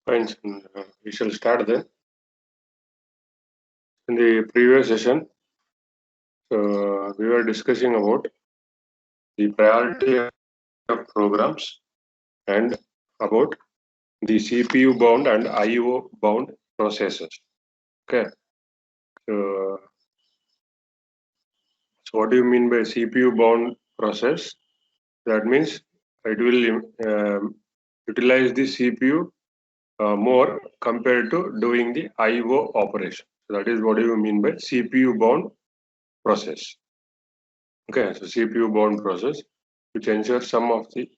Fine. We shall start then. In the previous session, we were discussing about the priority of programs and about the CPU bound and IO bound processors. Okay. So what do you mean by CPU bound process? That means it will utilize the CPU more compared to doing the IO operation. So that is what do you mean by CPU bound process. Okay, so CPU bound process, which ensures some of the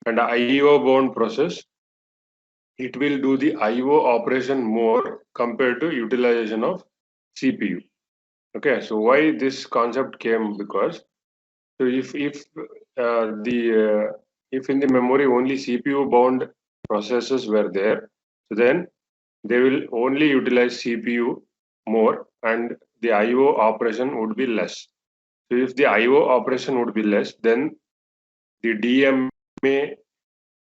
and IO bound process, it will do the IO operation more compared to utilization of CPU. Okay, so why this concept came? Because so if in the memory only CPU bound processes were there, so then they will only utilize CPU more and the IO operation would be less. So if the IO operation would be less, then the DMA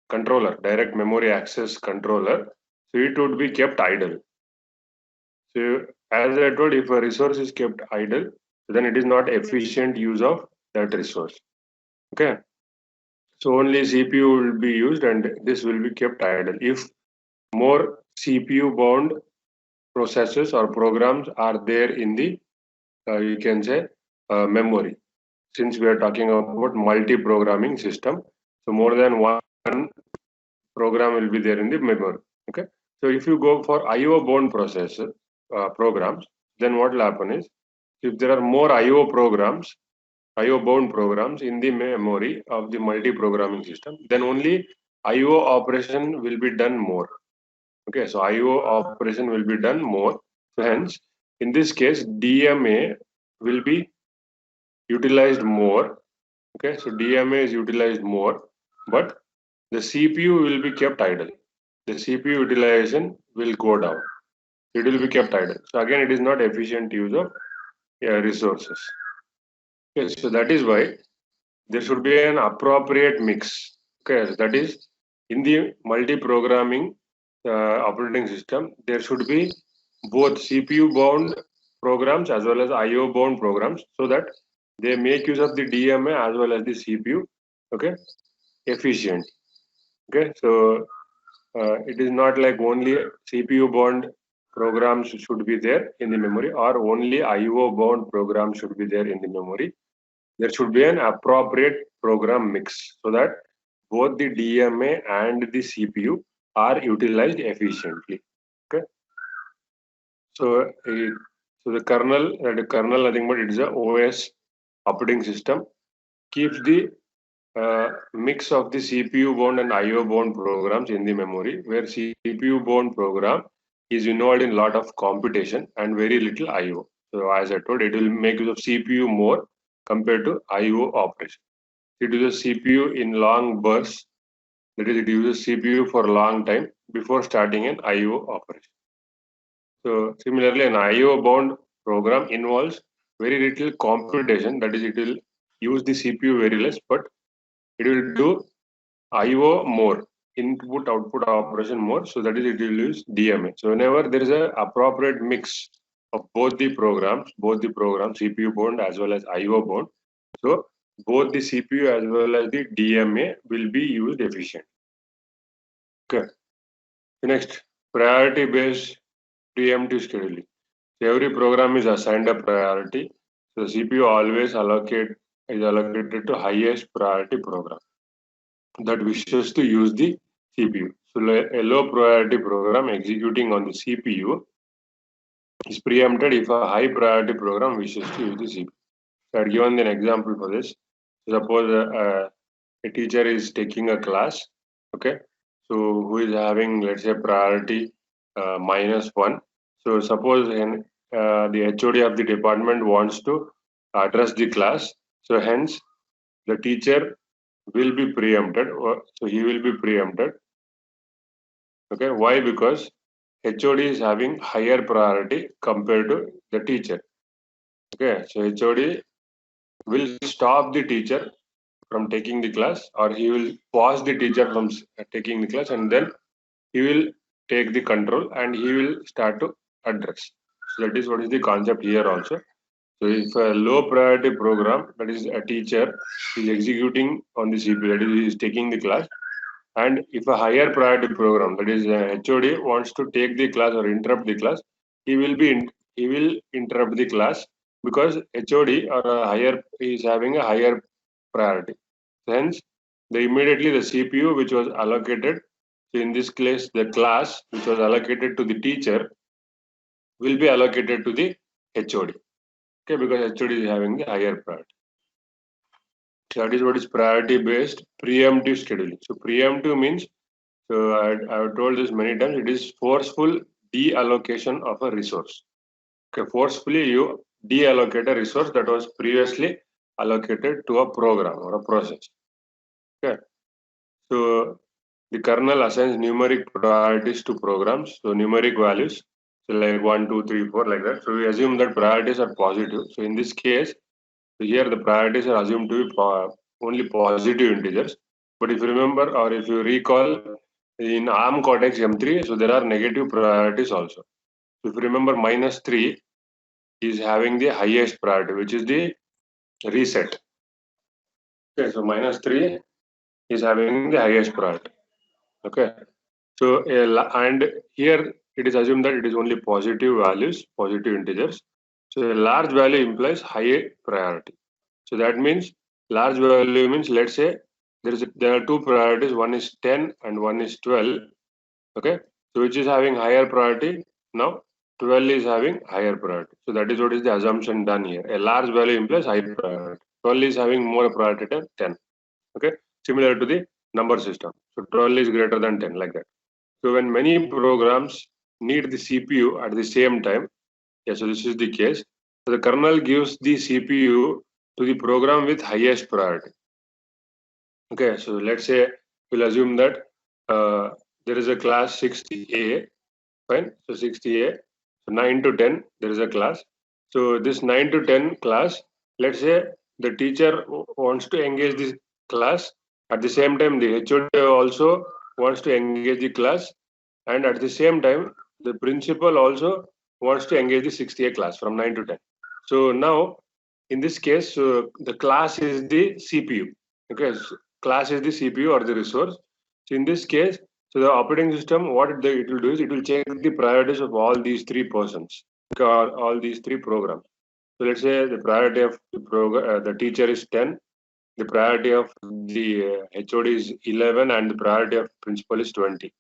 controller, direct memory access controller, so it would be kept idle. So as I told, if a resource is kept idle, then it is not efficient use of that resource. Okay. So only CPU will be used and this will be kept idle. If more CPU bound processes or programs are there in the, you can say, memory. Since we are talking about multi-programming system, so more than one program will be there in the memory. Okay. So if you go for IO bound processor programs, then what will happen is if there are more IO programs, IO bound programs in the memory of the multi-programming system, then only IO operation will be done more. Okay, so IO operation will be done more. So hence, in this case, DMA will be utilized more. Okay, so DMA is utilized more, but the CPU will be kept idle. The CPU utilization will go down. It will be kept idle. So again, it is not efficient use of resources. Okay, so that is why there should be an appropriate mix. Okay, that is in the multi-programming operating system, there should be both CPU bound programs as well as IO bound programs, so that they make use of the DMA as well as the CPU. Okay, efficient. Okay, so it is not like only CPU bound programs should be there in the memory or only IO bound programs should be there in the memory. There should be an appropriate program mix so that both the DMA and the CPU are utilized efficiently. Okay. So, so the kernel, nothing but it is a OS operating system, keeps the mix of the CPU bound and IO bound programs in the memory, where CPU bound program is involved in a lot of computation and very little IO. So as I told, it will make use of CPU more compared to IO operation. It uses CPU in long bursts, that is, it uses CPU for a long time before starting an IO operation. So similarly, an IO bound program involves very little computation, that is, it will use the CPU very less, but it will do IO more, input output operation more, so that is it will use DMA. So whenever there is a appropriate mix of both the programs, CPU bound as well as IO bound, so both the CPU as well as the DMA will be used efficient. Okay. Next, priority based preemptive scheduling. So every program is assigned a priority. So CPU always is allocated to highest priority program that wishes to use the CPU. So a low priority program executing on the CPU is preempted if a high priority program wishes to use the CPU. So I've given an example for this. Suppose a teacher is taking a class, okay, so who is having, let's say, priority -1. So suppose the HOD of the department wants to address the class, so hence the teacher will be preempted, so he will be preempted. Okay, why? Because HOD is having higher priority compared to the teacher. Okay, so HOD will stop the teacher from taking the class, or he will pause the teacher from taking the class, and then he will take the control and he will start to address. So that is what is the concept here also. So if a low priority program, that is a teacher is executing on the CPU, that is he is taking the class, and if a higher priority program, that is HOD, wants to take the class or interrupt the class, he will interrupt the class because HOD or a higher is having a higher priority. Hence, immediately the CPU which was allocated, so in this case the class which was allocated to the teacher will be allocated to the HOD. Okay, because HOD is having the higher priority. So that is what is priority based preemptive scheduling. So preemptive means, so I have told this many times, it is forceful deallocation of a resource. Okay, forcefully you deallocate a resource that was previously allocated to a program or a process. Okay, so the kernel assigns numeric priorities to programs, so numeric values, so like 1, 2, 3, 4, like that. So we assume that priorities are positive. So in this case, so here the priorities are assumed to be only positive integers. But if you remember or if you recall, in ARM Cortex M3, so there are negative priorities also. So if you remember, -3 is having the highest priority, which is the reset. Okay, so -3 is having the highest priority. Okay, so and here it is assumed that it is only positive values, positive integers. So a large value implies high priority. So that means large value means, let's say there are two priorities, one is 10 and one is 12. Okay, so which is having higher priority? Now 12 is having higher priority. So that is what is the assumption done here. A large value implies high priority. 12 is having more priority than 10. Okay, similar to the number system. So 12 is greater than 10, like that. So when many programs need the CPU at the same time, yeah, so this is the case. So the kernel gives the CPU to the program with highest priority. Okay, so let's say we'll assume that there is a class 60A, fine. So 60A, so 9 to 10, there is a class. So this 9 to 10 class, let's say the teacher wants to engage this class. At the same time, the HOD also wants to engage the class. And at the same time, the principal also wants to engage the 60A class from 9 to 10. So now, in this case, the class is the CPU. Okay, so class is the CPU or the resource. So in this case, so the operating system, what it will do is it will check the priorities of all these three persons, okay, all these three programs. So let's say the priority of the teacher is 10, the priority of the HOD is 11, and the priority of principal is 20.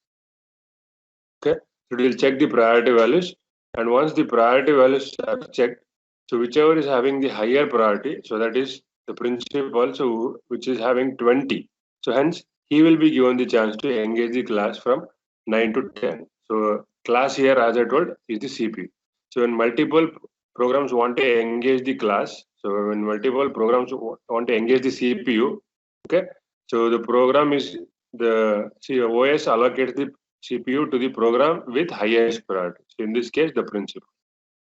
Okay, so it will check the priority values, and once the priority values are checked, so whichever is having the higher priority, so that is the principal, so which is having 20. So hence he will be given the chance to engage the class from 9 to 10. So class here, as I told, is the CPU. So when multiple programs want to engage the class, so when multiple programs want to engage the CPU, okay, so the program is the OS allocates the CPU to the program with highest priority. So in this case, the principal.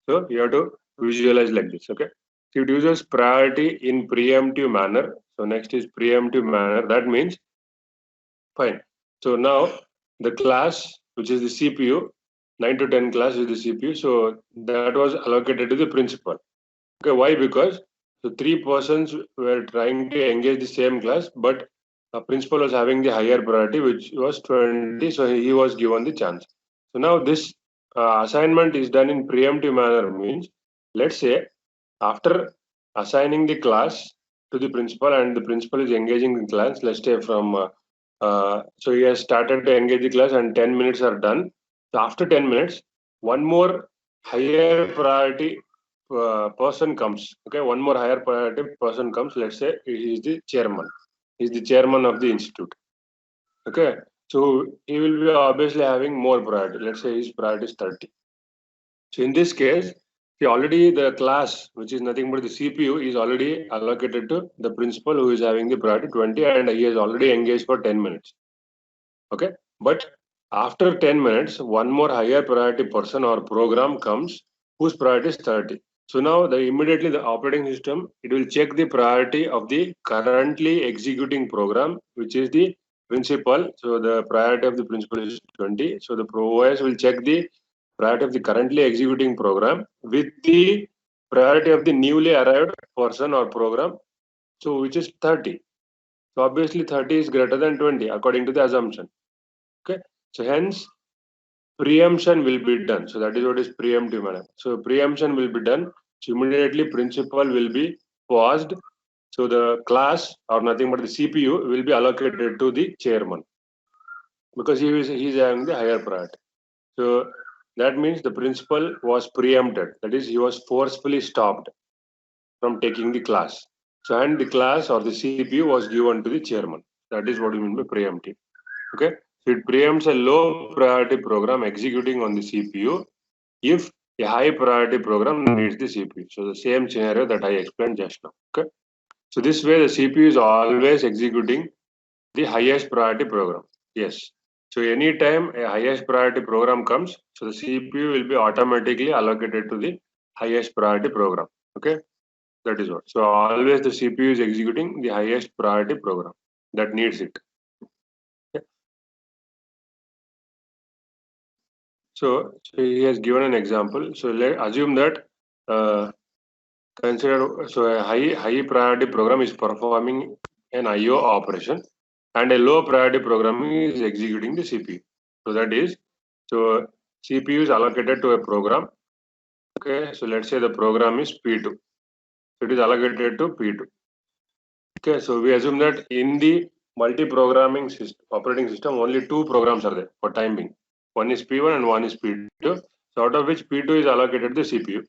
So you have to visualize like this. Okay. So it uses priority in preemptive manner. So next is preemptive manner. That means fine. So now the class, which is the CPU, 9 to 10 class is the CPU. So that was allocated to the principal. Okay. Why? Because the three persons were trying to engage the same class, but a principal was having the higher priority, which was 20. So he was given the chance. So now this assignment is done in preemptive manner means, let's say after assigning the class to the principal and the principal is engaging the class, let's say from so he has started to engage the class and 10 minutes are done. So after 10 minutes, one more higher priority person comes. Okay, one more higher priority person comes. Let's say he is the chairman. He is the chairman of the institute. Okay, so he will be obviously having more priority. Let's say his priority is 30. So in this case, already the class, which is nothing but the CPU, is already allocated to the principal who is having the priority 20, and he has already engaged for 10 minutes. Okay, but after 10 minutes, one more higher priority person or program comes whose priority is 30. So now immediately the operating system, it will check the priority of the currently executing program, which is the principal. So the priority of the principal is 20. So the OS will check the priority of the currently executing program with the priority of the newly arrived person or program. So which is 30. So obviously 30 is greater than 20 according to the assumption. Okay. So hence preemption will be done. So that is what is preemptive manner. So preemption will be done. So immediately principal will be paused. So the class or nothing but the CPU will be allocated to the chairman because he is having the higher priority. So that means the principal was preempted. That is, he was forcefully stopped from taking the class. So and the class or the CPU was given to the chairman. That is what we mean by preemptive. Okay. So it preempts a low priority program executing on the CPU if a high priority program needs the CPU. So the same scenario that I explained just now. Okay. So this way the CPU is always executing the highest priority program. Yes. So anytime a highest priority program comes, so the CPU will be automatically allocated to the highest priority program. Okay. That is what. So always the CPU is executing the highest priority program that needs it. Okay. So he has given an example. So let assume that consider so a high priority program is performing an IO operation and a low priority program is executing the CPU. So that is so CPU is allocated to a program. Okay, so let's say the program is P2. So it is allocated to P2. Okay, so we assume that in the multi-programming operating system, only two programs are there for time being. One is P1 and one is P2. So out of which P2 is allocated to the CPU.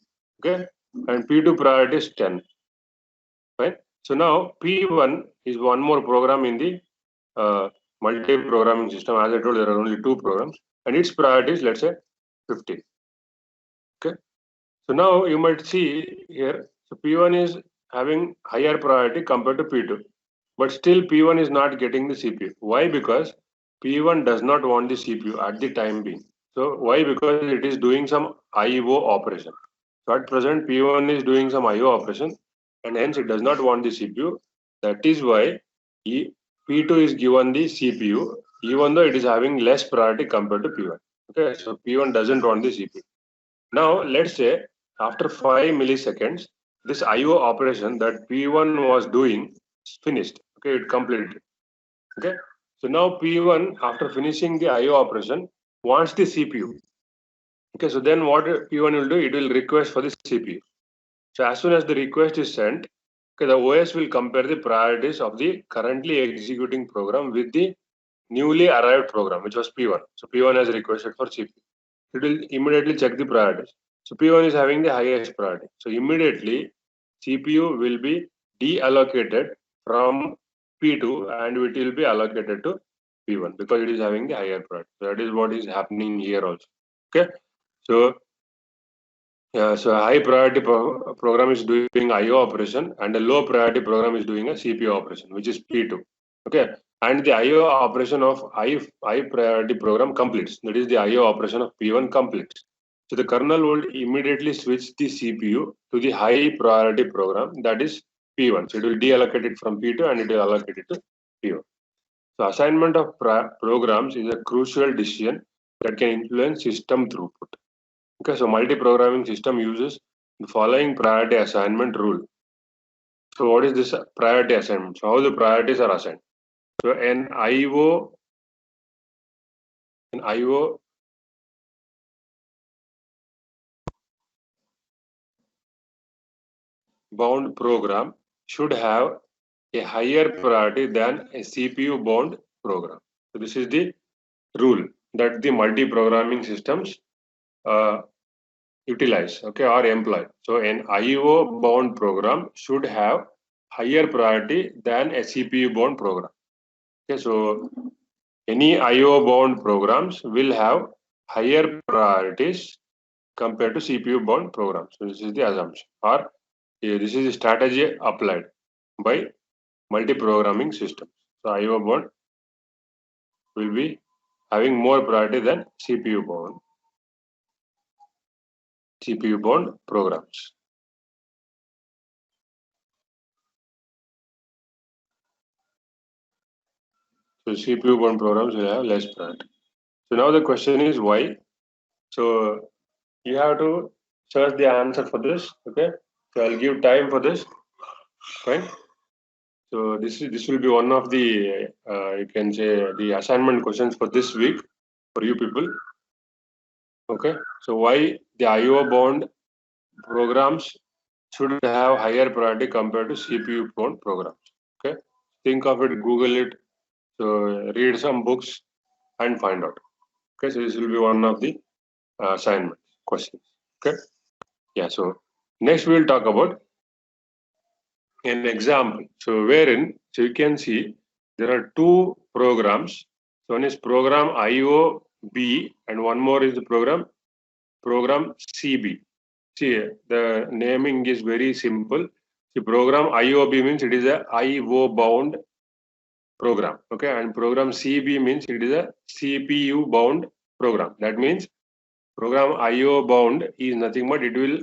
Okay, and P2 priority is 10. Right. So now P1 is one more program in the multi-programming system. As I told, there are only two programs, and its priority is, let's say, 15. Okay. So now you might see here, so P1 is having higher priority compared to P2, but still P1 is not getting the CPU. Why? Because P1 does not want the CPU at the time being. So why? Because it is doing some IO operation. So at present, P1 is doing some IO operation, and hence it does not want the CPU. That is why P2 is given the CPU, even though it is having less priority compared to P1. Okay, so P1 doesn't want the CPU. Now, let's say after 5 milliseconds, this IO operation that P1 was doing is finished. Okay, it completed. Okay, so now P1, after finishing the IO operation, wants the CPU. Okay, so then what P1 will do? It will request for the CPU. So as soon as the request is sent, okay, the OS will compare the priorities of the currently executing program with the newly arrived program, which was P1. So P1 has requested for CPU. It will immediately check the priorities. So P1 is having the highest priority. So immediately CPU will be deallocated from P2 and it will be allocated to P1 because it is having the higher priority. So that is what is happening here also. Okay. So so a high priority program is doing IO operation and a low priority program is doing a CPU operation, which is P2. Okay. And the IO operation of high priority program completes. That is the IO operation of P1 completes. So the kernel will immediately switch the CPU to the high priority program, that is P1. So it will deallocate it from P2 and it will allocate it to P1. So assignment of programs is a crucial decision that can influence system throughput. Okay, so multi-programming system uses the following priority assignment rule. So what is this priority assignment? So how the priorities are assigned? So an IO bound program should have a higher priority than a CPU bound program. So this is the rule that the multi-programming systems utilize, okay, or employ. So an IO bound program should have higher priority than a CPU bound program. Okay, so any IO bound programs will have higher priorities compared to CPU bound programs. So this is the assumption, or this is the strategy applied by multi-programming systems. So IO bound will be having more priority than CPU bound programs. So CPU bound programs will have less priority. So now the question is why? So you have to search the answer for this. Okay. So I'll give time for this. Fine. So this will be one of the you can say the assignment questions for this week for you people. Okay. So why the IO bound programs should have higher priority compared to CPU bound programs? Okay. Think of it, Google it. So read some books and find out. Okay. So this will be one of the assignment questions. Okay. Yeah. So next we will talk about an example. So wherein so you can see there are two programs. So one is program IOB and one more is the program CB. See, the naming is very simple. The program IOB means it is a IO bound program. Okay, and program CB means it is a CPU bound program. That means program IO bound is nothing but it will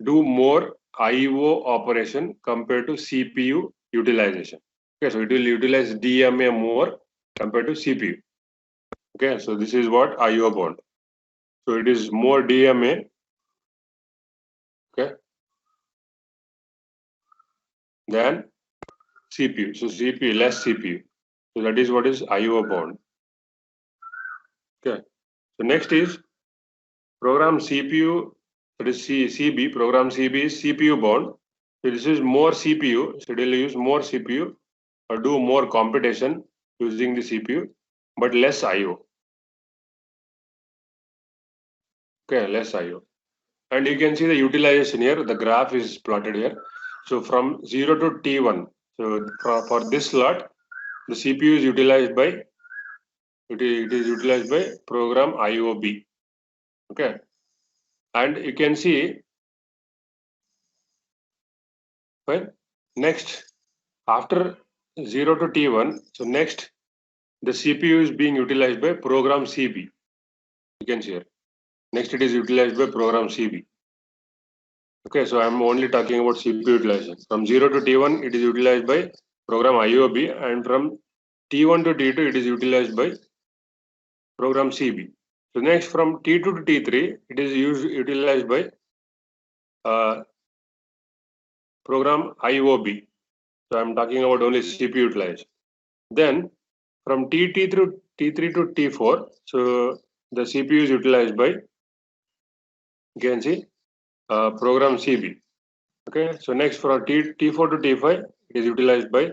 do more IO operation compared to CPU utilization. Okay, so it will utilize DMA more compared to CPU. Okay, so this is what IO bound. So it is more DMA. Okay, than CPU. So CPU less CPU. So that is what is IO bound. Okay. So next is program CPU. That is CB. Program CB is CPU bound. So this is more CPU. So it will use more CPU or do more computation using the CPU, but less IO. Okay, less IO. And you can see the utilization here. The graph is plotted here. So from 0 to T1. So for this slot, the CPU is utilized by it is utilized by program IOB. Okay, and you can see fine. Next, after 0 to T1, so next the CPU is being utilized by program CB. You can see here. Next, it is utilized by program CB. Okay, so I'm only talking about CPU utilization. From 0 to T1, it is utilized by program IOB, and from T1 to T2, it is utilized by program CB. So next, from T2 to T3, it is utilized by program IOB. So I'm talking about only CPU utilization. Then from T3 to T4, so the CPU is utilized by, you can see, program CB. Okay, so next from T4 to T5, it is utilized by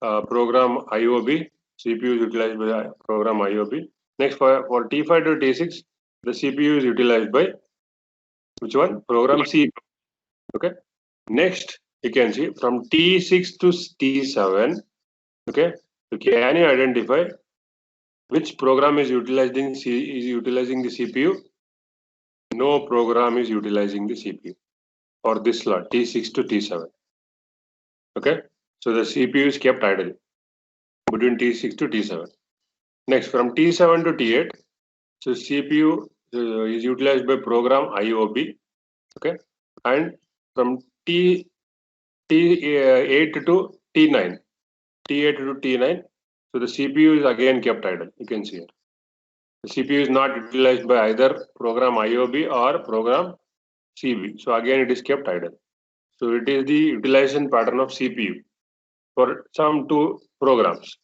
program IOB. CPU is utilized by program IOB. Next for T5 to T6, the CPU is utilized by which one? Program CB. Okay. Next, you can see from T6 to T7. Okay. So can you identify which program is utilizing the CPU? No program is utilizing the CPU for this slot T6 to T7. Okay, so the CPU is kept idle between T6 to T7. Next, from T7 to T8, so CPU is utilized by program IOB. Okay, and from T8 to T9, T8 to T9, so the CPU is again kept idle. You can see it. The CPU is not utilized by either program IOB or program CB. So again, it is kept idle. So it is the utilization pattern of CPU for some two programs.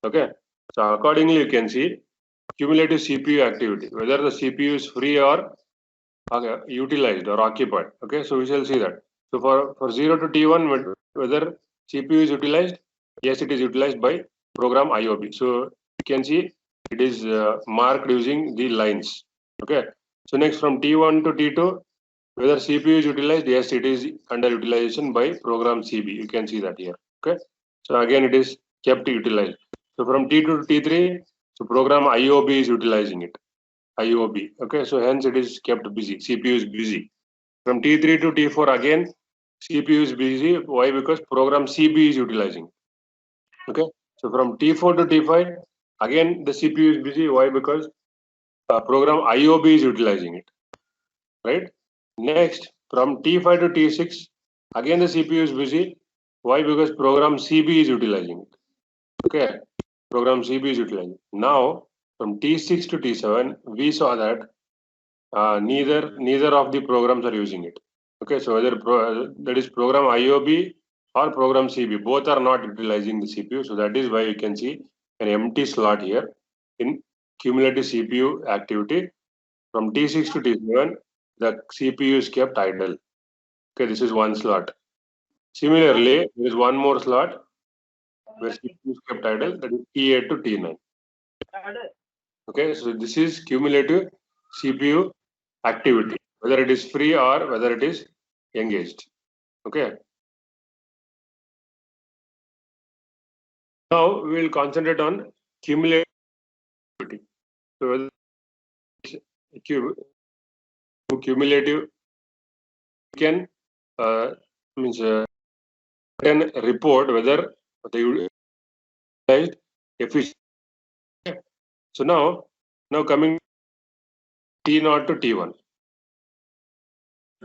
Okay. So accordingly, you can see cumulative CPU activity, whether the CPU is free or utilized or occupied. Okay. So we shall see that. So for 0 to T1, whether CPU is utilized, yes, it is utilized by program IOB. So you can see it is marked using the lines. Okay. So next from T1 to T2, whether CPU is utilized, yes, it is under utilization by program CB. You can see that here. Okay. So again, it is kept utilized. So from T2 to T3, so program IOB is utilizing it. IOB. Okay. So hence it is kept busy. CPU is busy. From T3 to T4, again, CPU is busy. Why? Because program CB is utilizing. Okay. So from T4 to T5, again, the CPU is busy. Why? Because program IOB is utilizing it. Right. Next, from T5 to T6, again the CPU is busy. Why? Because program CB is utilizing it. Okay. program CB is utilizing. Now from T6 to T7, we saw that neither of the programs are using it. Okay, so whether that is program IOB or program CB, both are not utilizing the CPU. So that is why you can see an empty slot here in cumulative CPU activity. From T6 to T7, the CPU is kept idle. Okay, this is one slot. Similarly, there is one more slot where CPU is kept idle, that is T8 to T9. Okay, so this is cumulative CPU activity, whether it is free or whether it is engaged. Okay. Now we will concentrate on cumulative activity. So whether cumulative can can report whether they utilized efficiently. So now coming T0 to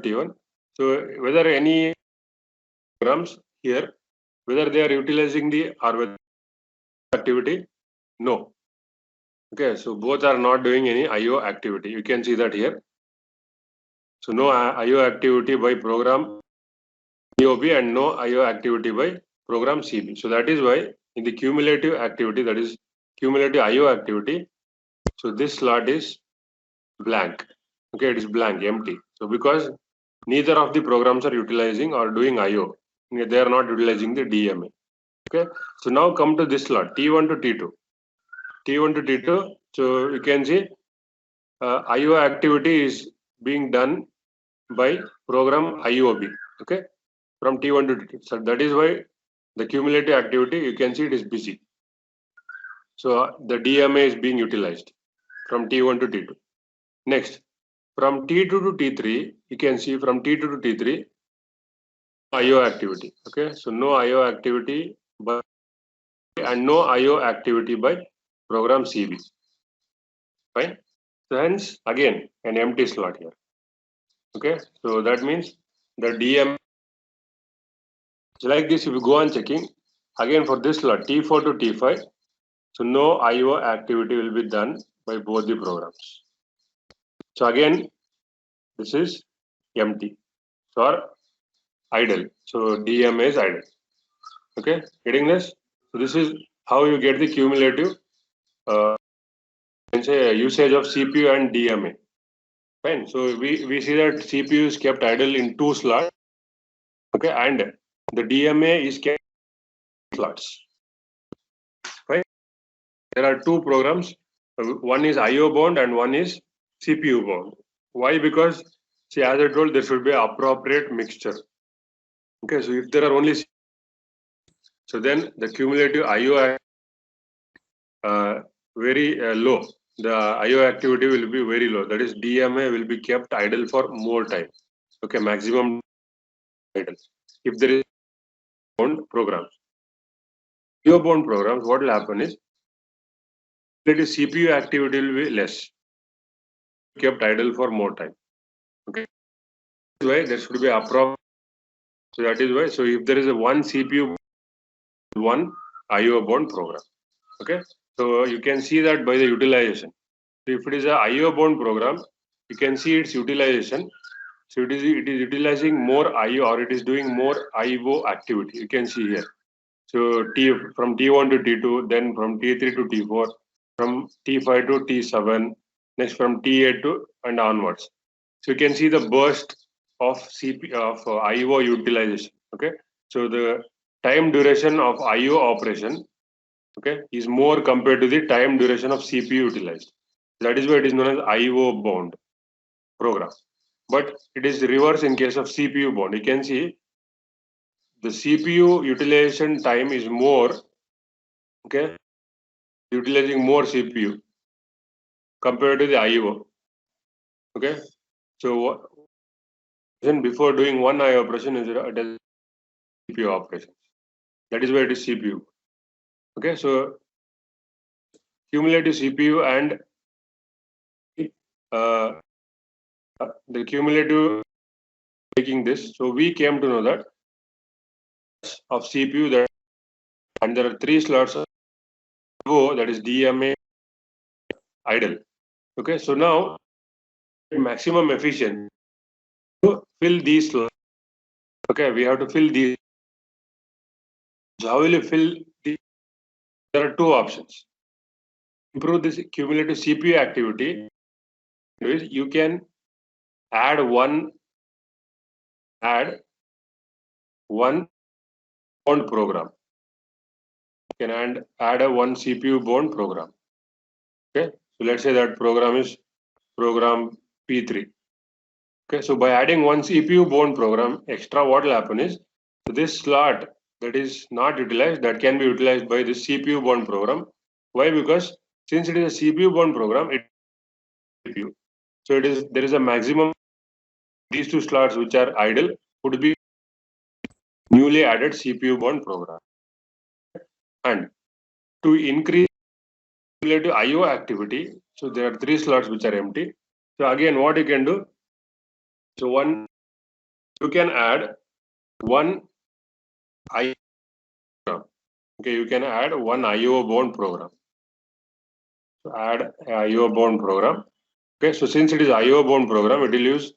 T1. So whether any programs here, whether they are utilizing the or activity, no. Okay, so both are not doing any IO activity. You can see that here. So no IO activity by program IOB and no IO activity by program CB. So that is why in the cumulative activity, that is cumulative IO activity, so this slot is blank. Okay, it is blank, empty. So because neither of the programs are utilizing or doing IO, they are not utilizing the DMA. Okay, so now come to this slot T1 to T2. T1 to T2. So you can see IO activity is being done by program IOB. Okay, from T1 to T2. So that is why the cumulative activity, you can see it is busy. So the DMA is being utilized from T1 to T2. Next, from T2 to T3, you can see from T2 to T3, IO activity. Okay, so no IO activity by and no IO activity by program CB. Fine. So hence again an empty slot here. Okay, so that means the DM like this. If you go on checking again for this slot T4 to T5, so no IO activity will be done by both the programs. So again, this is empty or idle. So DMA is idle. Okay, getting this? So this is how you get the cumulative usage of CPU and DMA. Fine. So we see that CPU is kept idle in 2 slots. Okay, and the DMA is kept in slots. Right. There are 2 programs. One is IO bound and one is CPU bound. Why? Because see, as I told, there should be appropriate mixture. Okay, so if there are only so then the cumulative IO very low. The IO activity will be very low. That is, DMA will be kept idle for more time. Okay, maximum idle. If there is bound programs, IO bound programs, what will happen is that is CPU activity will be less, kept idle for more time. Okay, that is why there should be appropriate. So that is why. So if there is a one CPU, one IO bound program. Okay, so you can see that by the utilization. So if it is a IO bound program, you can see its utilization. So it is utilizing more IO or it is doing more IO activity. You can see here. So from T1 to T2, then from T3 to T4, from T5 to T7, next from T8 to and onwards. So you can see the burst of IO utilization. Okay. So the time duration of IO operation, okay, is more compared to the time duration of CPU utilized. That is why it is known as IO bound program. But it is reverse in case of CPU bound. You can see the CPU utilization time is more, okay, utilizing more CPU compared to the IO. Okay, so then before doing one IO operation is a CPU operation. That is why it is CPU. Okay, so cumulative CPU and the cumulative taking this. So we came to know that of CPU that and there are 3 slots of that is DMA idle. Okay, so now maximum efficiency to fill these slots. Okay, we have to fill these. So how will you fill these? There are two options. Improve this cumulative CPU activity. You can add one bound program. You can add a one CPU bound program. Okay, so let's say that program is program P3. Okay, so by adding one CPU bound program, extra what will happen is, so this slot that is not utilized, that can be utilized by this CPU bound program. Why? Because since it is a CPU bound program, so there is a maximum. These two slots which are idle would be newly added CPU bound program. And to increase cumulative IO activity, so there are three slots which are empty. So again, what you can do? So you can add one IO program. Okay, you can add one IO bound program. So add IO bound program. Okay, so since it is IO bound program, it will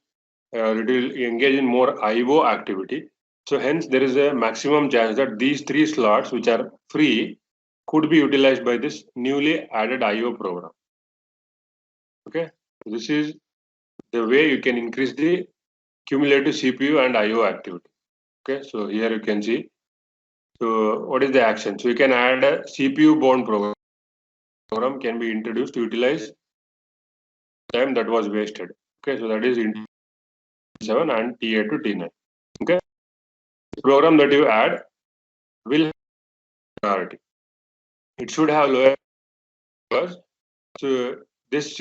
engage in more IO activity. So hence there is a maximum chance that these three slots which are free could be utilized by this newly added IO program. Okay, this is the way you can increase the cumulative CPU and IO activity. Okay, so here you can see. So what is the action? So you can add a CPU bound program can be introduced to utilize time that was wasted. Okay, so that is in T7 and T8 to T9. Okay, the program that you add will have priority. It should have lower because so this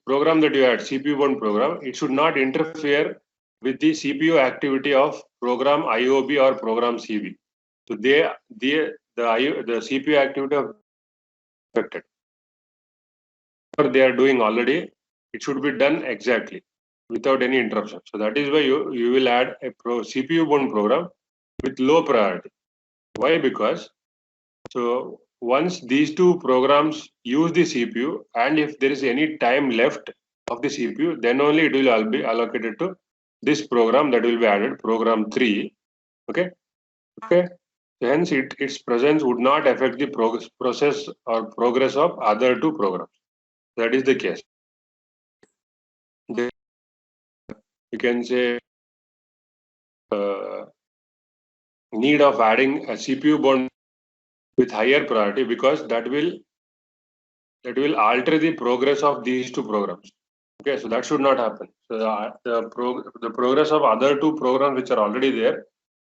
program that you add, CPU bound program, it should not interfere with the CPU activity of program IOB or program CB. So the CPU activity of affected. What they are doing already, it should be done exactly without any interruption. So that is why you will add a CPU bound program with low priority. Why? Because so once these two programs use the CPU, and if there is any time left of the CPU, then only it will be allocated to this program that will be added, program 3. Okay. Okay. Hence, its presence would not affect the process or progress of other two programs. That is the case. You can say need of adding a CPU bound with higher priority because that will alter the progress of these two programs. Okay, so that should not happen. So the progress of other two programs which are already there,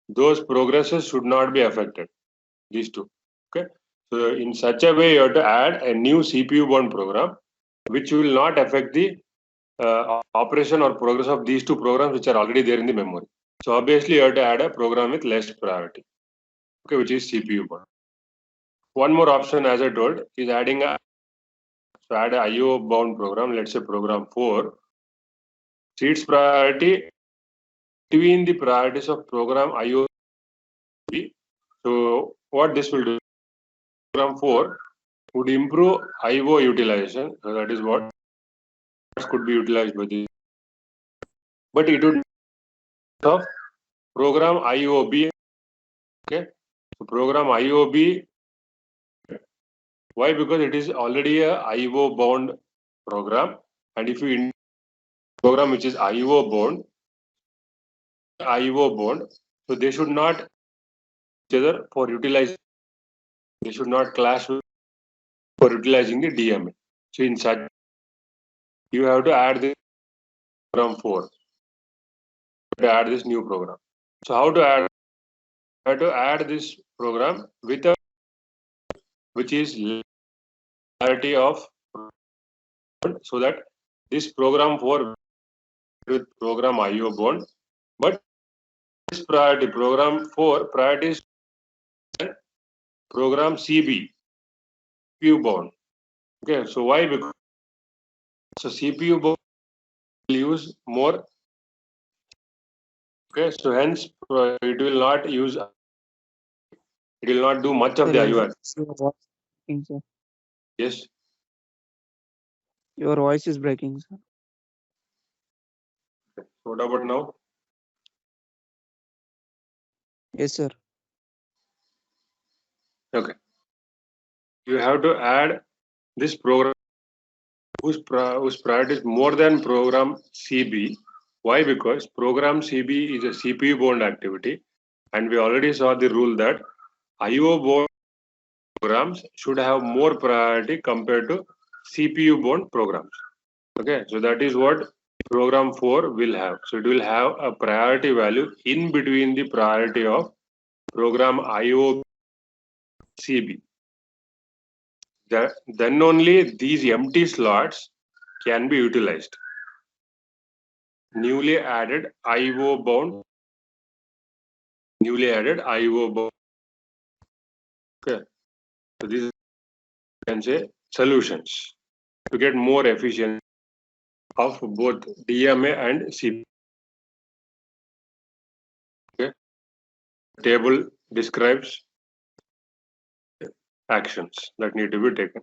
those progresses should not be affected. These two. Okay, so in such a way you have to add a new CPU bound program which will not affect the operation or progress of these two programs which are already there in the memory. So obviously you have to add a program with less priority. Okay, which is CPU bound. One more option, as I told, is adding add a IO bound program. Let's say program 4. Its priority between the priorities of program IO. So what this will do? Program 4 would improve IO utilization. So that is what could be utilized by this. But it would of program IOB. Okay, so program IOB. Why? Because it is already a IO bound program, and if you program which is IO bound, so they should not each other for utilizing. They should not clash for utilizing the DMA. So in such, you have to add this program 4. To add this new program. So how to add? You have to add this program with a which is priority of so that this program 4 with program IO bound, but this priority program 4 priorities program CB CPU bound. Okay, so why? Because so CPU bound will use more. Okay, so hence it will not use. It will not do much of the IO. Yes. Your voice is breaking, sir. What about now? Yes, sir. Okay. You have to add this program whose priority is more than program CB. Why? Because program CB is a CPU bound activity, and we already saw the rule that IO bound programs should have more priority compared to CPU bound programs. Okay, so that is what program 4 will have. So it will have a priority value in between the priority of program IO CB. Then only these empty slots can be utilized. Newly added IO bound. Okay, so these can say solutions to get more efficient of both DMA and CP. Okay, table describes actions that need to be taken.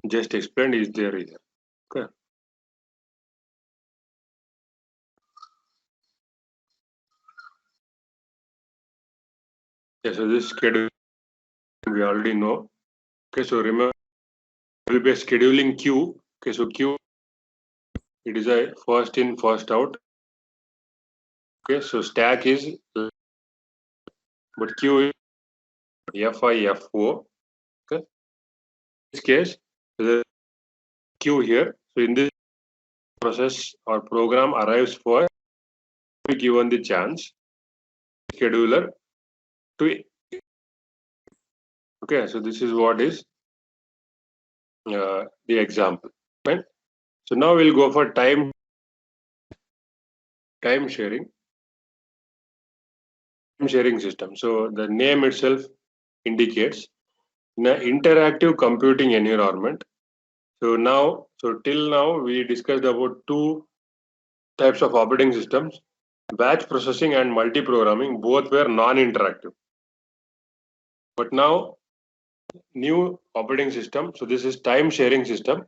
Just explained is there here. Okay. Yeah, so this schedule we already know. Okay, so remember there will be a scheduling queue. Okay, so queue, it is a first in, first out. Okay, so stack is, but queue is FIFO. Okay, in this case, the queue here. So in this process or program arrives first, be given the chance scheduler to. Okay, so this is what is the example. Fine. So now we'll go for time sharing. Sharing system. So the name itself indicates in an interactive computing environment. So till now we discussed about two types of operating systems: batch processing and multi-programming. Both were non-interactive. But now new operating system. So this is time sharing system.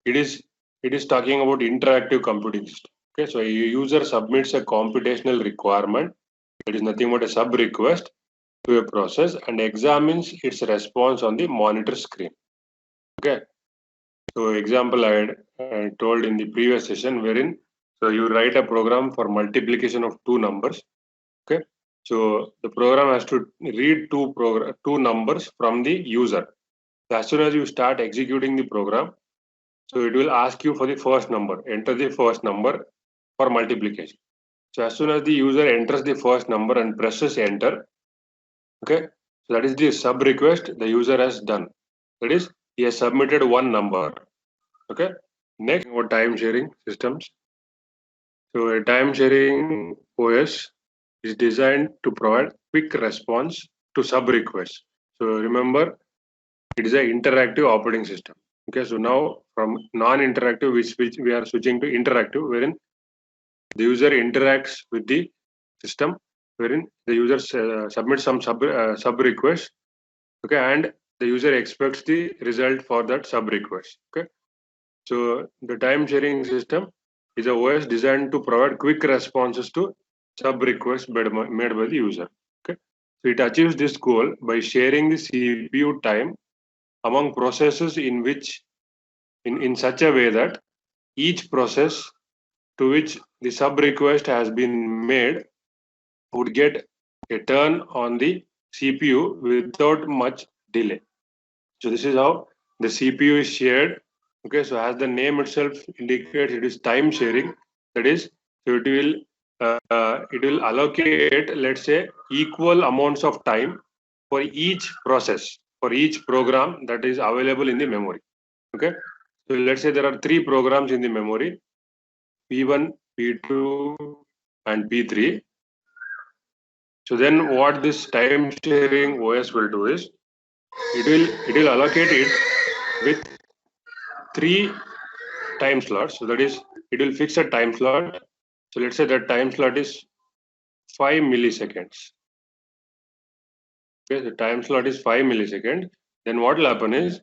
It is talking about interactive computing system. Okay, so a user submits a computational requirement. It is nothing but a sub request to a process and examines its response on the monitor screen. Okay, so example I told in the previous session, wherein so you write a program for multiplication of two numbers. Okay, so the program has to read two numbers from the user. So as soon as you start executing the program, so it will ask you for the first number. Enter the first number for multiplication. So as soon as the user enters the first number and presses enter, okay, so that is the sub request the user has done. That is, he has submitted one number. Okay. Next, what time sharing systems. So a time sharing OS is designed to provide quick response to sub requests. So remember, it is an interactive operating system. Okay. So now from non-interactive, which we are switching to interactive, wherein the user interacts with the system, wherein the user submits some sub request. Okay, and the user expects the result for that sub request. Okay, so the time sharing system is a OS designed to provide quick responses to sub requests made by the user. Okay, so it achieves this goal by sharing the CPU time among processes in such a way that each process to which the sub request has been made would get a turn on the CPU without much delay. So this is how the CPU is shared. Okay, so as the name itself indicates, it is time sharing. That is, so it will allocate, let's say, equal amounts of time for each process, for each program that is available in the memory. Okay, so let's say there are three programs in the memory: P1, P2, and P3. So then, what this time sharing OS will do is it will allocate it with three time slots. So that is, it will fix a time slot. So let's say that time slot is 5 milliseconds. Okay, the time slot is 5 milliseconds. Then what will happen is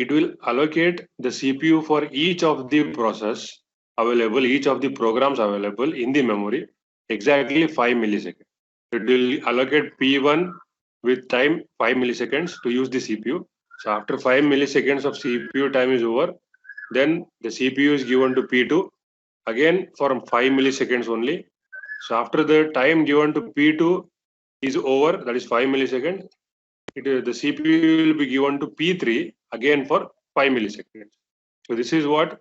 it will allocate the CPU for each of the process available, each of the programs available in the memory, exactly 5 milliseconds. It will allocate P1 with time 5 milliseconds to use the CPU. So after 5 milliseconds of CPU time is over, then the CPU is given to P2 again for 5 milliseconds only. So after the time given to P2 is over, that is 5 milliseconds, the CPU will be given to P3 again for 5 milliseconds. So this is what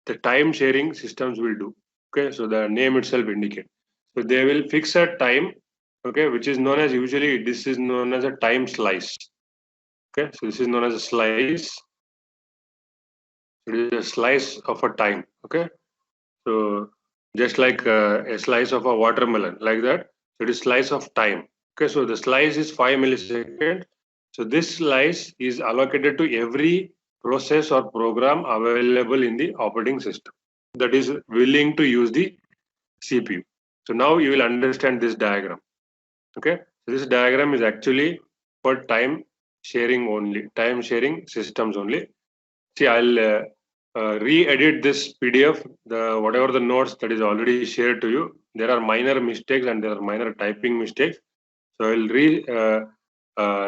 the time sharing systems will do. Okay, so the name itself indicates. So they will fix a time, okay, which is known as, usually this is known as a time slice. Okay, so this is known as a slice. It is a slice of a time. Okay, so just like a slice of a watermelon, like that. So it is slice of time. Okay, so the slice is 5 milliseconds. So this slice is allocated to every process or program available in the operating system that is willing to use the CPU. So now you will understand this diagram. Okay, so this diagram is actually for time sharing only, time sharing systems only. See, I'll re-edit this PDF, the whatever the notes that is already shared to you. There are minor mistakes and there are minor typing mistakes. So I'll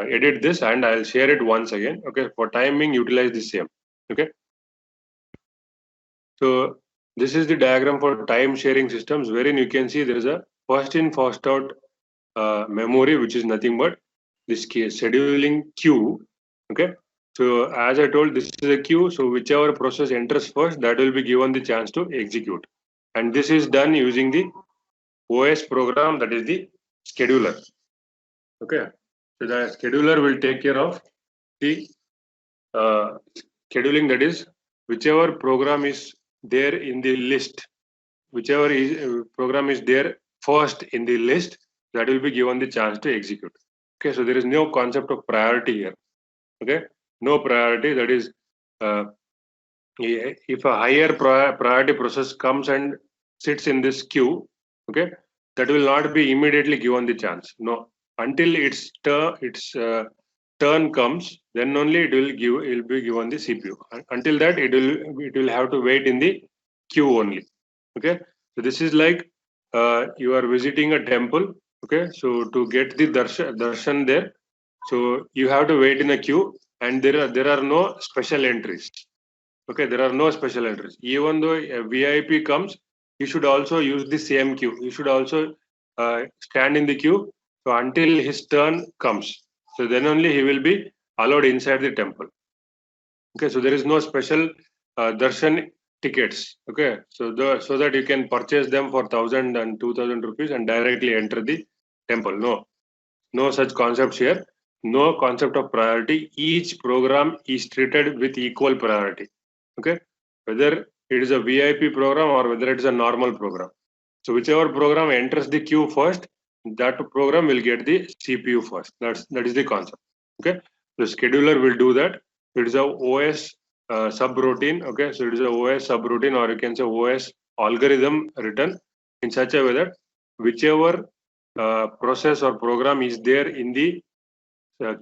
edit this and I'll share it once again. Okay, for timing, utilize the same. Okay. So this is the diagram for time sharing systems, wherein you can see there is a first in, first out memory, which is nothing but this scheduling queue. Okay. So as I told, this is a queue. So whichever process enters first, that will be given the chance to execute. And this is done using the OS program, that is the scheduler. Okay. So the scheduler will take care of the scheduling, that is whichever program is there in the list, whichever program is there first in the list, that will be given the chance to execute. Okay, so there is no concept of priority here. Okay, no priority, that is if a higher priority process comes and sits in this queue, okay, that will not be immediately given the chance. No, until its turn comes, then only it will be given the CPU. Until that, it will have to wait in the queue only. Okay, so this is like you are visiting a temple. Okay, so to get the darshan there, so you have to wait in a queue, and there are no special entries. Okay, there are no special entries. Even though a VIP comes, he should also use the same queue. He should also stand in the queue. So until his turn comes, so then only he will be allowed inside the temple. Okay, so there is no special darshan tickets. Okay, so so that you can purchase them for 1,000 and 2,000 rupees and directly enter the temple. No, no such concepts here. No concept of priority. Each program is treated with equal priority. Okay, whether it is a VIP program or whether it is a normal program. So whichever program enters the queue first, that program will get the CPU first. That is the concept. Okay, the scheduler will do that. It is a OS subroutine. Okay, so it is a OS subroutine, or you can say OS algorithm written in such a way that whichever process or program is there in the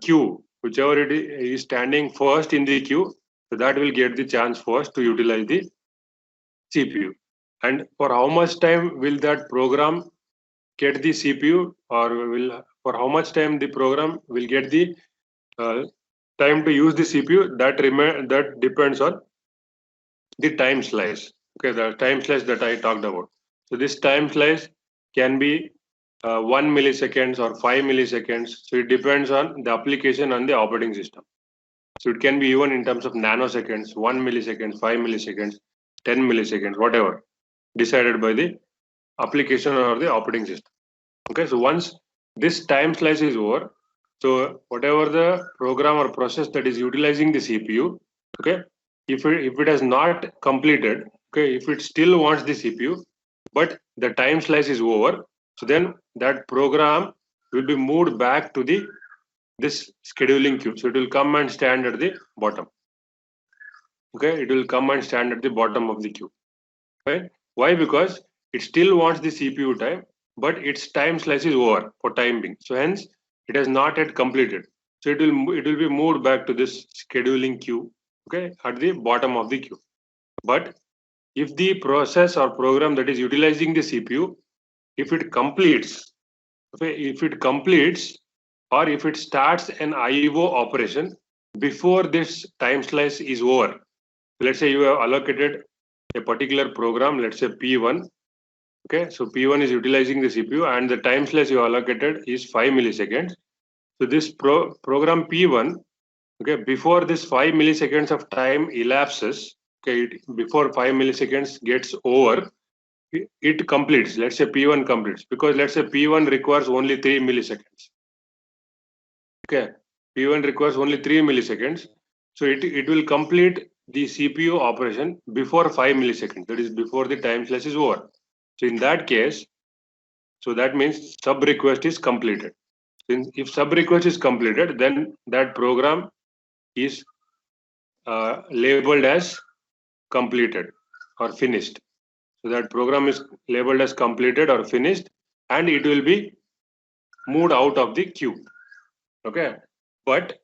queue, whichever it is standing first in the queue, so that will get the chance first to utilize the CPU. And for how much time will that program get the CPU, or will for how much time the program will get the time to use the CPU? That depends on the time slice. Okay, the time slice that I talked about. So this time slice can be 1 milliseconds or 5 milliseconds. So it depends on the application and the operating system. So it can be even in terms of nanoseconds, 1 millisecond, 5 milliseconds, 10 milliseconds, whatever, decided by the application or the operating system. Okay, so once this time slice is over, so whatever the program or process that is utilizing the CPU, okay, if it has not completed, okay, if it still wants the CPU, but the time slice is over, so then that program will be moved back to the this scheduling queue. So it will come and stand at the bottom. Okay, it will come and stand at the bottom of the queue. Right? Why? Because it still wants the CPU time, but its time slice is over for time being. So hence it has not yet completed. So it will be moved back to this scheduling queue. okay, at the bottom of the queue. But if the process or program that is utilizing the CPU, if it completes, okay, if it completes or if it starts an IO operation before this time slice is over, let's say you have allocated a particular program, let's say P1. Okay, so P1 is utilizing the CPU and the time slice you allocated is 5 milliseconds. So this program P1, okay, before this 5 milliseconds of time elapses, okay, before 5 milliseconds gets over, it completes. Let's say P1 completes, because let's say P1 requires only 3 milliseconds. Okay, P1 requires only 3 milliseconds. So it will complete the CPU operation before 5 milliseconds. That is before the time slice is over. So in that case, so that means sub request is completed. Since if sub request is completed, then that program is labeled as completed or finished. So that program is labeled as completed or finished, and it will be moved out of the queue. Okay, but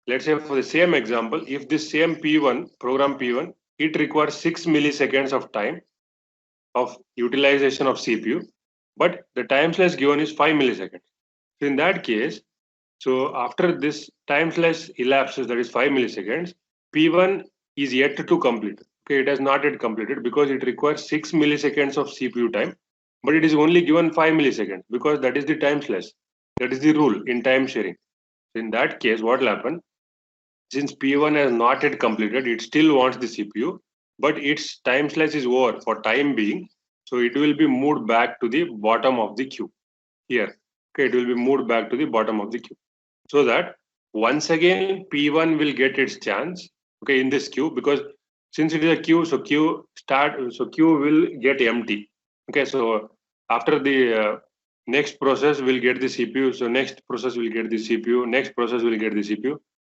let's say for the same example, if this same P1 program P1, it requires 6 milliseconds of time of utilization of CPU, but the time slice given is 5 milliseconds. So in that case, so after this time slice elapses, that is 5 milliseconds, P1 is yet to complete. Okay, it has not yet completed because it requires 6 milliseconds of CPU time, but it is only given 5 milliseconds because that is the time slice. That is the rule in time sharing. So in that case, what will happen? Since P1 has not yet completed, it still wants the CPU, but its time slice is over for time being. So it will be moved back to the bottom of the queue here. Okay, it will be moved back to the bottom of the queue. So that once again P1 will get its chance, okay, in this queue, because since it is a queue, so queue will get empty. Okay, so after the next process will get the CPU, so next process will get the CPU, next process will get the CPU.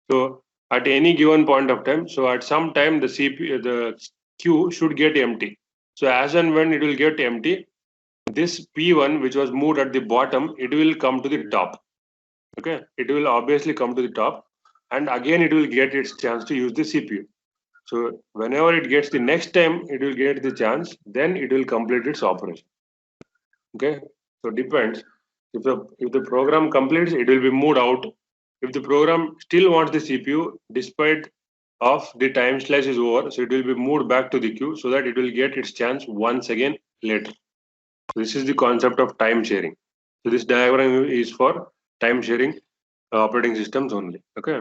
So at any given point of time, so at some time the queue should get empty. So as and when it will get empty, this P1 which was moved at the bottom, it will come to the top. Okay, it will obviously come to the top, and again it will get its chance to use the CPU. So whenever it gets the next time it will get the chance, then it will complete its operation. Okay, so depends. If the program completes, it will be moved out. If the program still wants the CPU despite of the time slice is over, so it will be moved back to the queue so that it will get its chance once again later. So this is the concept of time sharing. So this diagram is for time sharing operating systems only. Okay.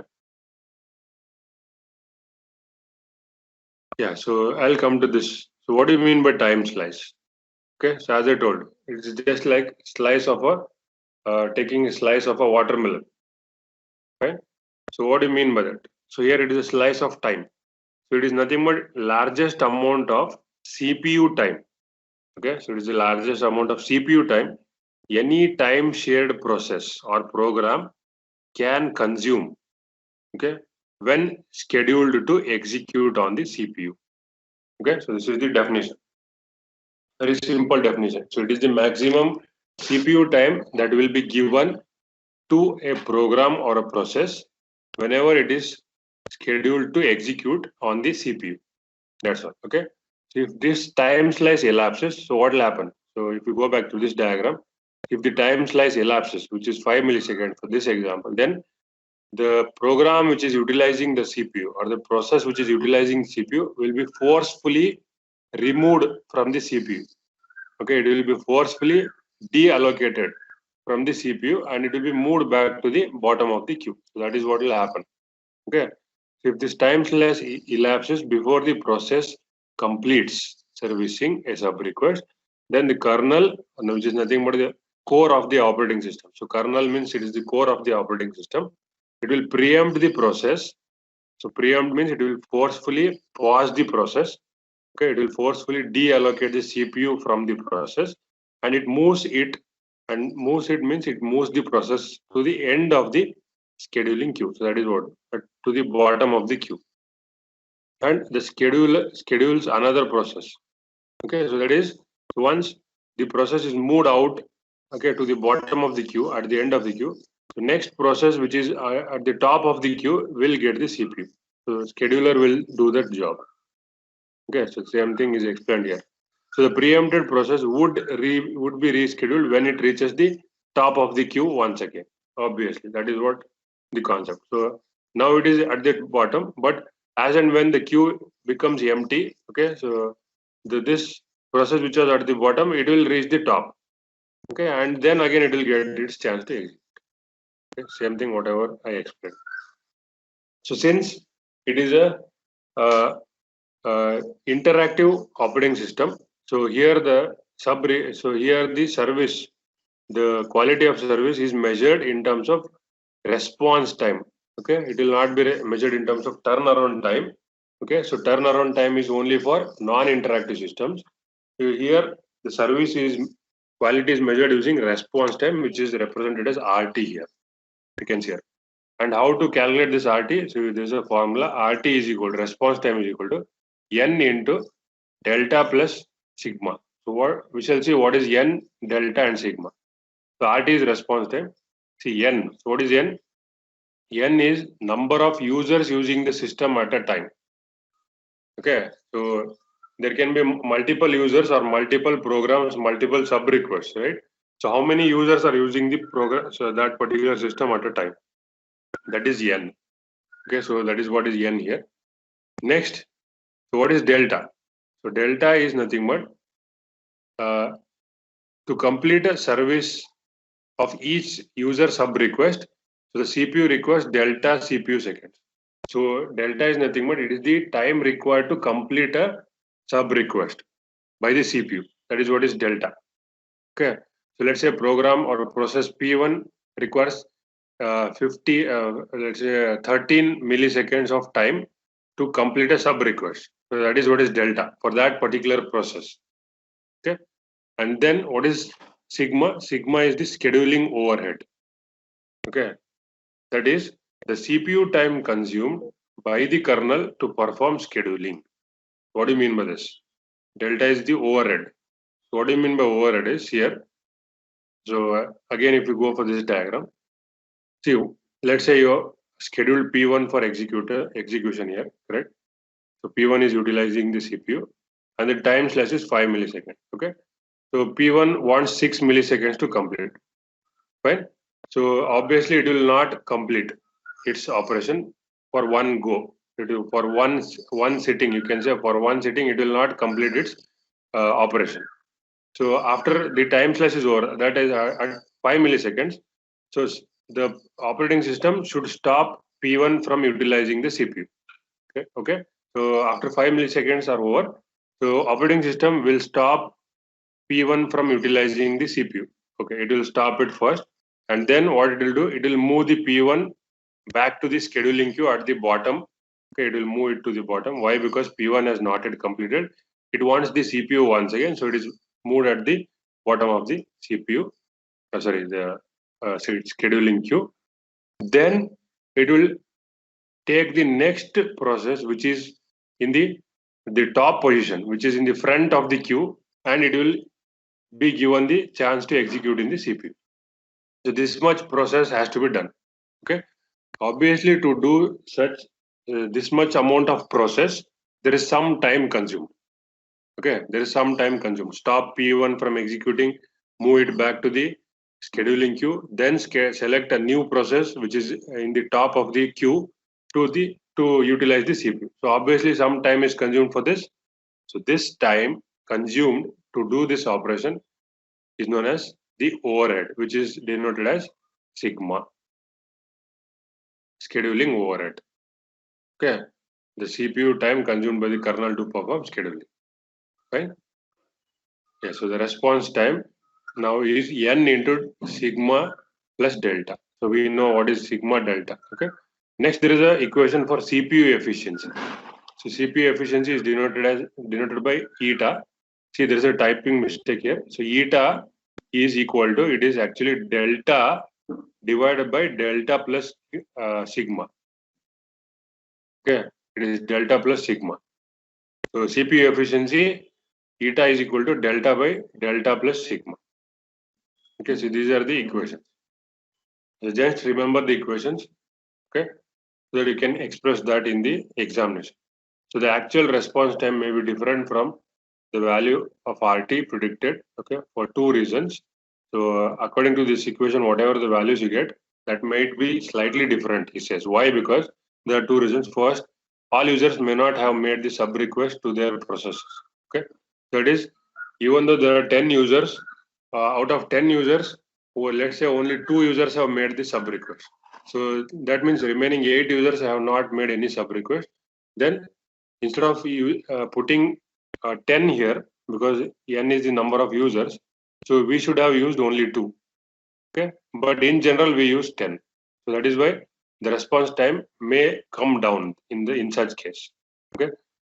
Yeah. So I'll come to this. So what do you mean by time slice? Okay. So as I told, it's just like slice of a taking a slice of a watermelon. Right. So what do you mean by that? So here it is a slice of time. So it is nothing but largest amount of CPU time. Okay. So it is the largest amount of CPU time any time shared process or program can consume. Okay, when scheduled to execute on the CPU. Okay, so this is the definition. Very simple definition. So it is the maximum CPU time that will be given to a program or a process whenever it is scheduled to execute on the CPU. That's all. Okay. So if this time slice elapses, so what will happen? So if you go back to this diagram, if the time slice elapses, which is 5 milliseconds for this example, then the program which is utilizing the CPU or the process which is utilizing CPU will be forcefully removed from the CPU. Okay, it will be forcefully deallocated from the CPU and it will be moved back to the bottom of the queue. So that is what will happen. Okay, so if this time slice elapses before the process completes servicing a sub request, then the kernel, which is nothing but the core of the operating system. So kernel means it is the core of the operating system. It will preempt the process. So preempt means it will forcefully pause the process. Okay, it will forcefully deallocate the CPU from the process, and it moves it. And moves it means it moves the process to the end of the scheduling queue. So that is what to the bottom of the queue, and the schedules another process. Okay, so that is once the process is moved out, okay, to the bottom of the queue at the end of the queue. The next process, which is at the top of the queue, will get the CPU. So scheduler will do that job. Okay, so same thing is explained here. So the preempted process would be rescheduled when it reaches the top of the queue once again. Obviously, that is what the concept. So now it is at the bottom, but as and when the queue becomes empty, okay, so this process which was at the bottom, it will reach the top. Okay, and then again it will get its chance to exit. Okay, same thing, whatever I explained. So since it is a interactive operating system, so here the service, the quality of service is measured in terms of response time. Okay, it will not be measured in terms of turnaround time. Okay, so turnaround time is only for non-interactive systems. So here the service is quality is measured using response time, which is represented as RT here. You can see here. And how to calculate this RT? So there is a formula. RT is equal to response time is equal to N into delta plus sigma. So what we shall see what is N, delta, and sigma. So RT is response time. See N. So what is N? N is number of users using the system at a time. Okay. So there can be multiple users or multiple programs, multiple sub requests, right? So how many users are using the program, so that particular system at a time? That is N. Okay. So that is what is N here. Next, so what is delta? So delta is nothing but to complete a service of each user sub request. So the CPU requires delta CPU seconds. So delta is nothing but it is the time required to complete a sub request by the CPU. That is what is delta. Okay. So let's say a program or a process P1 requires 13 milliseconds of time to complete a sub request. So that is what is delta for that particular process. Okay. And then what is sigma? Sigma is the scheduling overhead. Okay. That is the CPU time consumed by the kernel to perform scheduling. What do you mean by this? Delta is the overhead. So what do you mean by overhead is here. So again, if you go for this diagram, see, let's say you schedule P1 for execution here, correct? So P1 is utilizing the CPU and the time slash is 5 milliseconds. Okay. So P1 wants 6 milliseconds to complete. Fine. So obviously it will not complete its operation for one go. For one sitting, you can say for one sitting, it will not complete its operation. So after the time slash is over, that is at 5 milliseconds. So the operating system should stop P1 from utilizing the CPU. Okay. Okay. So after 5 milliseconds are over, so operating system will stop P1 from utilizing the CPU. Okay. It will stop it first. And then what it will do, it will move the P1 back to the scheduling queue at the bottom. Okay, it will move it to the bottom. Why? Because P1 has not yet completed. It wants the CPU once again. So it is moved at the bottom of the CPU. The scheduling queue. Then it will take the next process, which is in the top position, which is in the front of the queue, and it will be given the chance to execute in the CPU. So this much process has to be done. Okay. Obviously, to do such this much amount of process, there is some time consumed. Okay, there is some time consumed. Stop P1 from executing, move it back to the scheduling queue, then select a new process which is in the top of the queue to utilize the CPU. So obviously, some time is consumed for this. So this time consumed to do this operation is known as the overhead, which is denoted as sigma. Scheduling overhead. Okay, the CPU time consumed by the kernel to perform scheduling. Right? Yeah, so the response time now is n into sigma plus delta. So we know what is sigma delta. Okay. Next, there is a equation for CPU efficiency. So CPU efficiency is denoted by eta. See, there is a typing mistake here. So eta is equal to, it is actually delta divided by delta plus sigma. Okay, it is delta plus sigma. So CPU efficiency eta is equal to delta by delta plus sigma. Okay, so these are the equations. So just remember the equations. Okay, so that you can express that in the examination. So the actual response time may be different from the value of RT predicted, okay, for two reasons. So according to this equation, whatever the values you get, that might be slightly different, he says. Why? Because there are two reasons. First, all users may not have made the sub request to their processes. Okay, that is, even though there are 10 users, out of 10 users, who, let's say only 2 users have made the sub request. So that means remaining 8 users have not made any sub request. Then instead of putting 10 here, because n is the number of users, so we should have used only 2. Okay, but in general we use 10. So that is why the response time may come down in such case. Okay,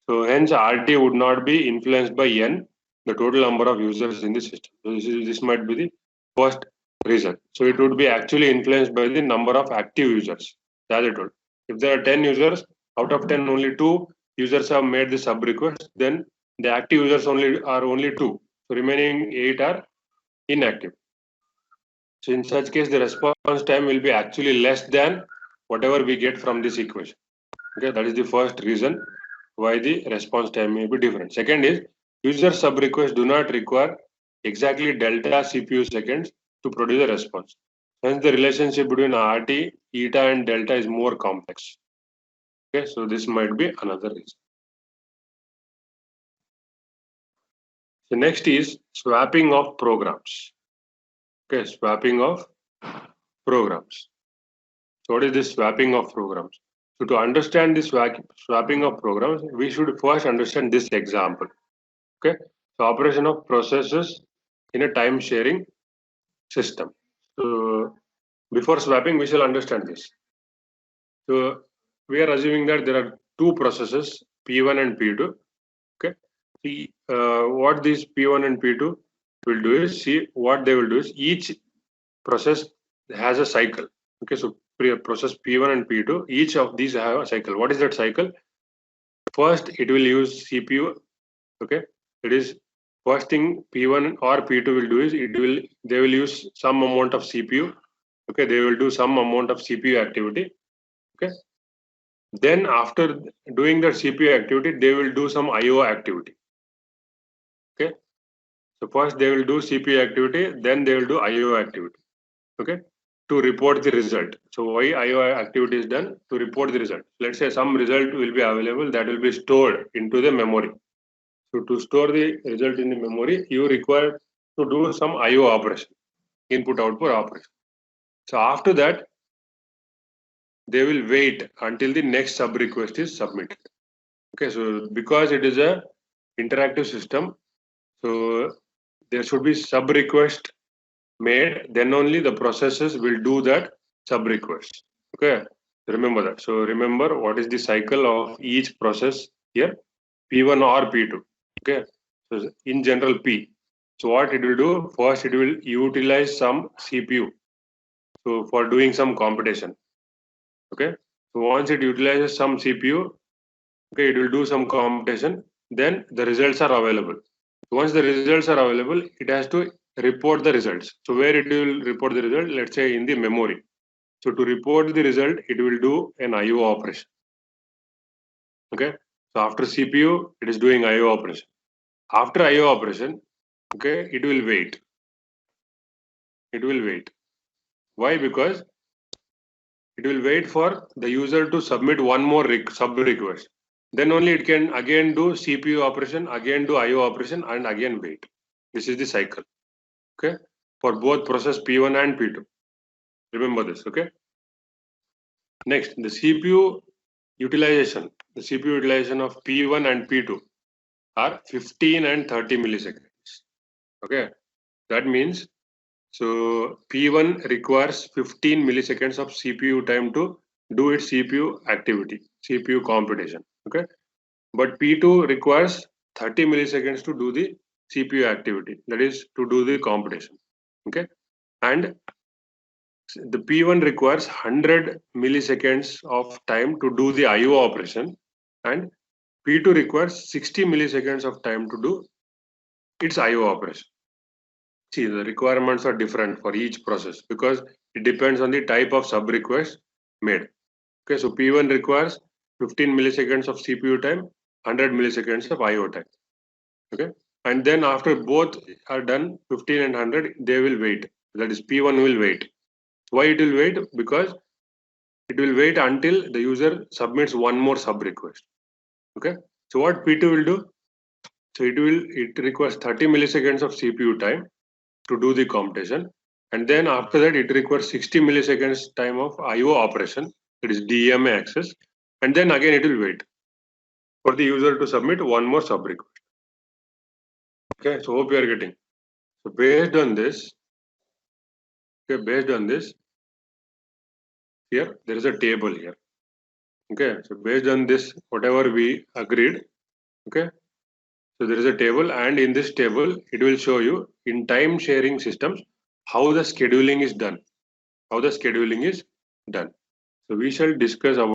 so hence RT would not be influenced by n, the total number of users in the system. So this might be the first reason. So it would be actually influenced by the number of active users. As I told, if there are 10 users, out of 10 only 2 users have made the sub request, then the active users are only 2. So remaining 8 are inactive. So in such case, the response time will be actually less than whatever we get from this equation. Okay, that is the first reason why the response time may be different. Second is, user sub requests do not require exactly delta CPU seconds to produce a response. Hence, the relationship between RT, eta, and delta is more complex. Okay, so this might be another reason. The next is swapping of programs. Okay, swapping of programs. So what is this swapping of programs? So to understand this swapping of programs, we should first understand this example. Okay, so operation of processes in a time sharing system. So before swapping, we shall understand this. So we are assuming that there are two processes, P1 and P2. Okay, see what these P1 and P2 will do is, see what they will do is, each process has a cycle. Okay, so process P1 and P2, each of these have a cycle. What is that cycle? First, it will use CPU. Okay, it is first thing P1 or P2 will do is, they will use some amount of CPU. Okay, they will do some amount of CPU activity. Okay, then after doing that CPU activity, they will do some IO activity. Okay, so first they will do CPU activity, then they will do IO activity. Okay, to report the result. So why IO activity is done? To report the result. Let's say some result will be available that will be stored into the memory. So to store the result in the memory, you require to do some IO operation, input output operation. So after that, they will wait until the next sub request is submitted. Okay, so because it is a interactive system, so there should be sub request made, then only the processes will do that sub request. Okay, remember that. So remember what is the cycle of each process here, P1 or P2. Okay, so in general P. So what it will do, first it will utilize some CPU, so for doing some computation. Okay, so once it utilizes some CPU, okay, it will do some computation, then the results are available. Once the results are available, it has to report the results. So where it will report the result? Let's say in the memory. So to report the result, it will do an IO operation. Okay, so after CPU, it is doing IO operation. After IO operation, okay, it will wait. It will wait. Why? Because it will wait for the user to submit one more sub request. Then only it can again do CPU operation, again do IO operation, and again wait. This is the cycle. Okay, for both process P1 and P2. Remember this. Okay. Next, the CPU utilization. The CPU utilization of P1 and P2 are 15 and 30 milliseconds. Okay, that means, so P1 requires 15 milliseconds of CPU time to do its CPU activity, CPU computation. Okay, but P2 requires 30 milliseconds to do the CPU activity, that is to do the computation. Okay, and the P1 requires 100 milliseconds of time to do the IO operation, and P2 requires 60 milliseconds of time to do its IO operation. See, the requirements are different for each process because it depends on the type of sub request made. Okay, so P1 requires 15 milliseconds of CPU time, 100 milliseconds of IO time. Okay, and then after both are done, 15 and 100, they will wait. That is, P1 will wait. Why it will wait? Because it will wait until the user submits one more sub request. Okay, so what P2 will do? So it requires 30 milliseconds of CPU time to do the computation, and then after that it requires 60 milliseconds time of IO operation, it is DMA access, and then again it will wait for the user to submit one more sub request. Okay, so hope you are getting. So based on this, here there is a table here. Okay, so based on this, whatever we agreed, okay, so there is a table, and in this table it will show you in time sharing systems how the scheduling is done. So we shall discuss about